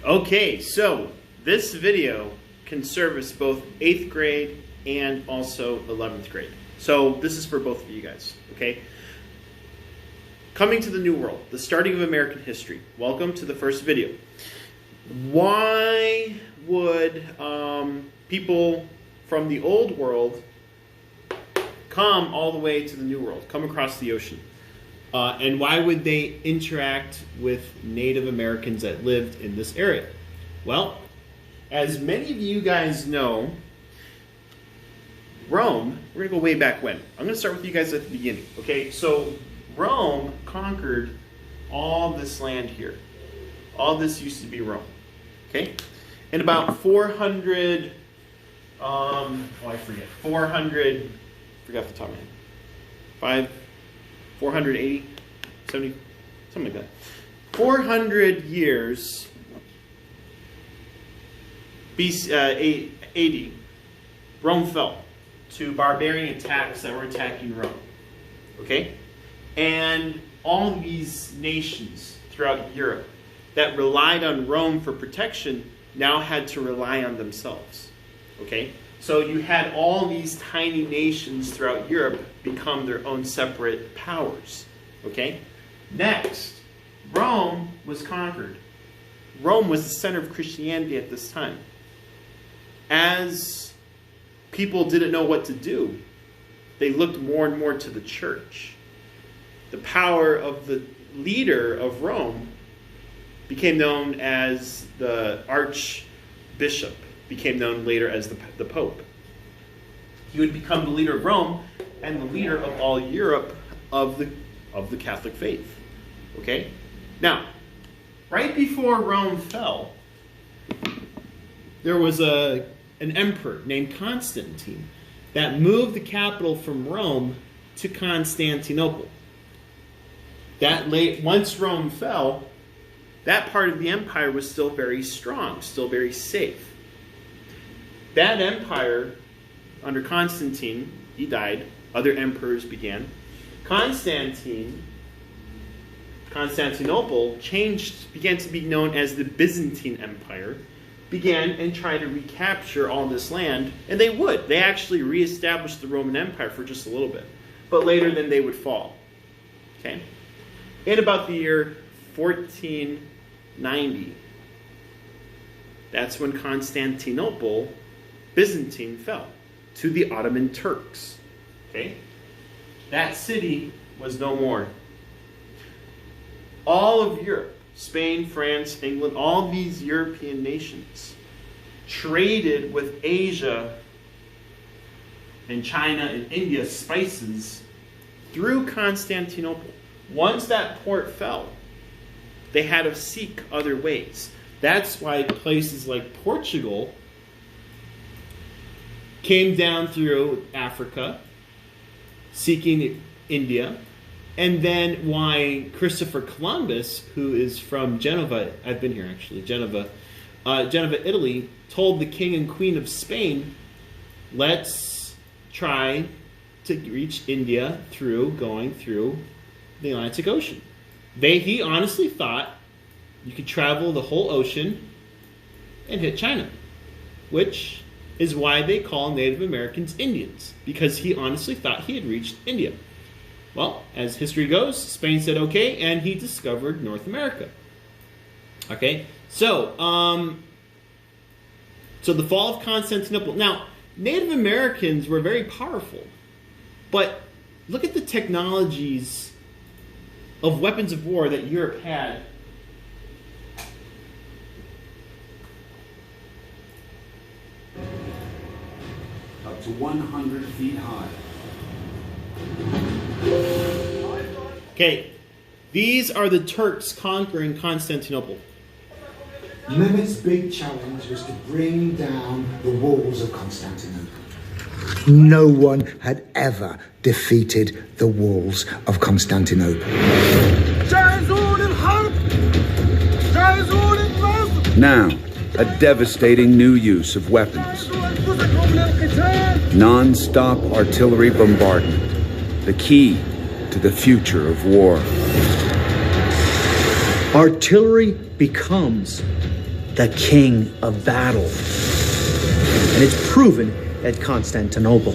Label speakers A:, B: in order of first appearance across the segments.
A: Okay, so this video can service both 8th grade and also 11th grade. So this is for both of you guys, okay? Coming to the New World, the starting of American history. Welcome to the first video. Why would people from the Old World come all the way to the New World, come across the ocean? And why would they interact with Native Americans that lived in this area? Well, as many of you guys know, Rome, we're going to go way back when. I'm going to start with you guys at the beginning, okay? So Rome conquered all this land here. All this used to be Rome, okay? In about 400, I forgot the top of my head. 480, 70, something like that. 400 years BC, AD, Rome fell to barbarian attacks that were attacking Rome. Okay? And all these nations throughout Europe that relied on Rome for protection now had to rely on themselves. Okay? So you had all these tiny nations throughout Europe become their own separate powers. Okay? Next, Rome was conquered. Rome was the center of Christianity at this time. As people didn't know what to do, they looked more and more to the church. The power of the leader of Rome became known as the archbishop, became known later as the Pope. He would become the leader of Rome and the leader of all Europe of the Catholic faith. Okay? Now, right before Rome fell, there was an emperor named Constantine that moved the capital from Rome to Constantinople. Once Rome fell, that part of the empire was still very strong, still very safe. That empire, under Constantine, he died. Other emperors began. Constantinople began to be known as the Byzantine Empire, began and tried to recapture all this land, and they would. They actually reestablished the Roman Empire for just a little bit. But later then they would fall. Okay? In about the year 1490, that's when Constantinople, Byzantine, fell to the Ottoman Turks. Okay? That city was no more. All of Europe, Spain, France, England, all these European nations traded with Asia and China and India spices through Constantinople. Once that port fell, they had to seek other ways. That's why places like Portugal came down through Africa, seeking India, and then why Christopher Columbus, who is from Genova, I've been here actually, Genova, Italy, told the king and queen of Spain, let's try to reach India going through the Atlantic Ocean. He honestly thought you could travel the whole ocean and hit China, which is why they call Native Americans Indians, because he honestly thought he had reached India. Well, as history goes, Spain said okay, and he discovered North America. Okay, so the fall of Constantinople. Now, Native Americans were very powerful, but look at the technologies of weapons of war that Europe had.
B: Up to 100 feet high.
A: Okay, these are the Turks conquering Constantinople.
C: Mehmet's big challenge was to bring down the walls of Constantinople. No one had ever defeated the walls of Constantinople.
B: Now, a devastating new use of weapons. Non-stop artillery bombardment. The key to the future of war.
C: Artillery becomes
D: the king of battle. And it's proven at Constantinople.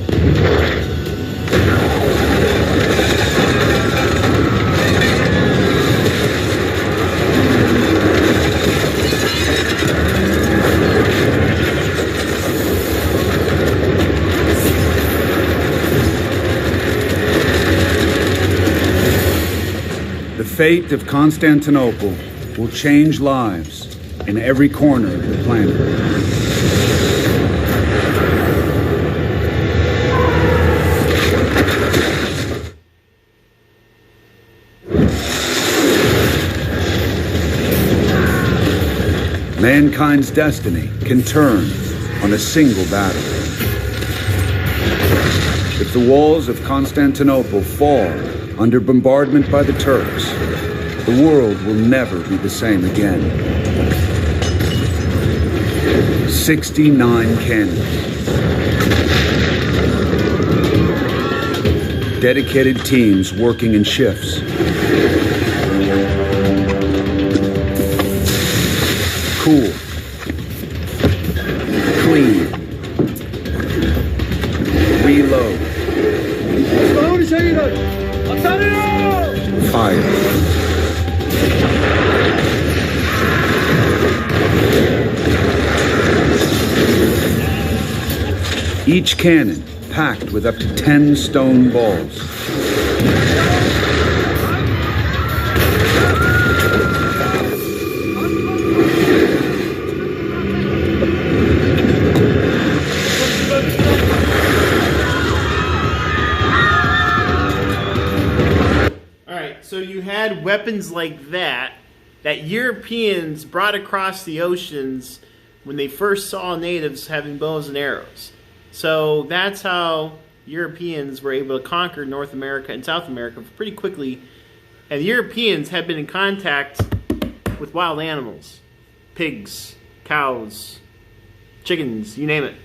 B: The fate of Constantinople will change lives in every corner of the planet. Mankind's destiny can turn on a single battle. If the walls of Constantinople fall under bombardment by the Turks, the world will never be the same again. 69 cannons. Dedicated teams working in shifts. Cool. Clean. Reload. Fire. Each cannon packed with up to 10 stone balls.
A: So you had weapons like that Europeans brought across the oceans when they first saw natives having bows and arrows. So that's how Europeans were able to conquer North America and South America pretty quickly. And the Europeans had been in contact with wild animals. Pigs, cows, chickens, you name it.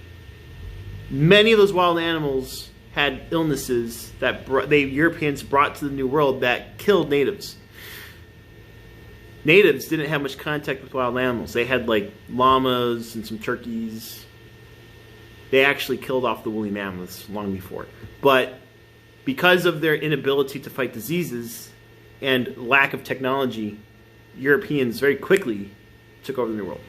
A: Many of those wild animals had illnesses that Europeans brought to the New World that killed natives. Natives didn't have much contact with wild animals. They had like llamas and some turkeys. They actually killed off the woolly mammoths long before. But because of their inability to fight diseases and lack of technology, Europeans very quickly took over the New World.